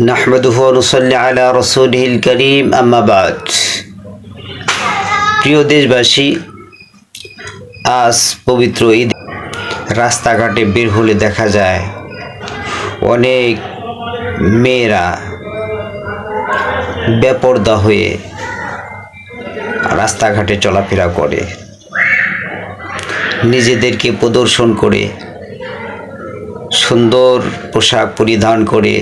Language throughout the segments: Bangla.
নাহমাদুহু ওয়া নুসাল্লি আলা রাসূলিহিল কারীম আম্মা বাদ। প্রিয় দেশবাসী, আজ পবিত্র ঈদ। রাস্তাঘাটে বের হলে দেখা যায় অনেক মেয়েরা বেপরদা হয়ে রাস্তাঘাটে চলাফেরা করে, নিজেদেরকে প্রদর্শন করে, সুন্দর পোশাক পরিধান করে,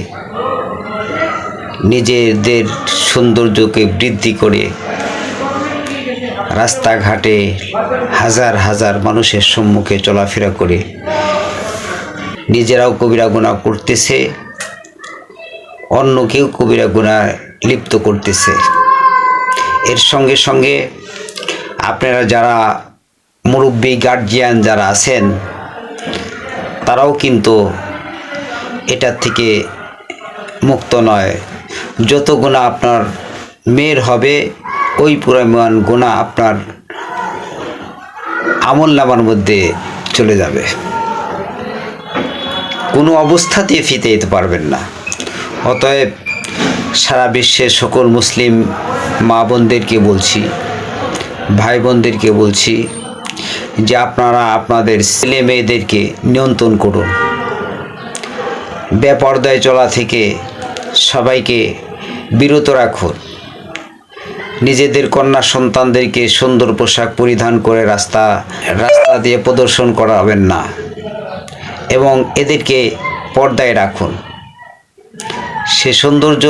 নিজেদের সৌন্দর্যকে বৃদ্ধি করে রাস্তাঘাটে হাজার হাজার মানুষের সম্মুখে চলাফেরা করে নিজেরাও কবিরা গুনাহ করতেছে, অন্যকেও কবিরা গুনাহ লিপ্ত করতেছে। এর সঙ্গে সঙ্গে আপনারা যারা মুরব্বী গার্জিয়ান যারা আছেন, তারাও কিন্তু এটার থেকে মুক্ত নয়। যত গুনাহ আপনার মেয়ের হবে, ওই পরিমাণ গুনাহ আপনার আমলনামার মধ্যে চলে যাবে। কোনো অবস্থাতেই ফিতে যেতে পারবেন না। অতএব সারা বিশ্বের সকল মুসলিম মা বোনদেরকে বলছি, ভাই বোনদেরকে বলছি যে আপনারা আপনাদের ছেলে মেয়েদেরকে নিয়ন্ত্রণ করুন। বেপরদায় চলা থেকে সবাইকে বিরত রাখুন। নিজেদের কন্যা সন্তানদেরকে সুন্দর পোশাক পরিধান করে রাস্তা দিয়ে প্রদর্শন করাবেন না এবং এদেরকে পর্দায় রাখুন। সে সৌন্দর্য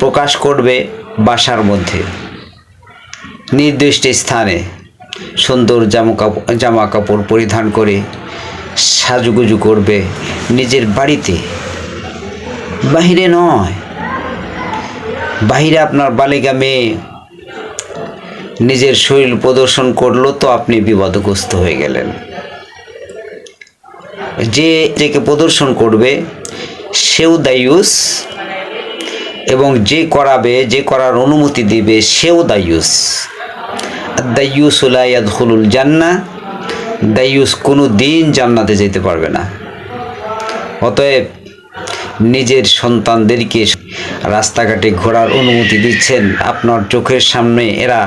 প্রকাশ করবে বাসার মধ্যে, নির্দিষ্ট স্থানে সুন্দর জামা কাপড় পরিধান করে সাজুগুজু করবে নিজের বাড়িতে, বাহিরে নয়। বাহিরে আপনার বালিকা মেয়ে নিজের শরীর প্রদর্শন করলো তো আপনি বিপদগ্রস্ত হয়ে গেলেন। যে একে প্রদর্শন করবে সেও দায়ুস, এবং যে করাবে, যে করার অনুমতি দিবে সেও দায়ুস। দায়ুস লা ইয়াদখুলুল জান্নাহ, দায়ুস কোনো দিন জান্নাতে যেতে পারবে না। অতএব নিজের সন্তানদেরকে রাস্তাঘাটে ঘোরার অনুমতি দিচ্ছেন, আপনার চোখের সামনে এরা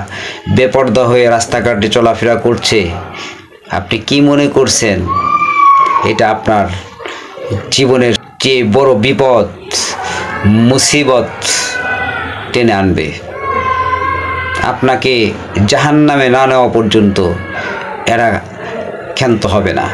বেপরদা হয়ে রাস্তাঘাটে চলাফেরা করছে, আপনি কি মনে করছেন এটা আপনার জীবনের যে বড় বিপদ মুসিবত টেনে আনবে? আপনাকে জাহান্নামে না নেওয়া পর্যন্ত এরা ক্ষান্ত হবে না।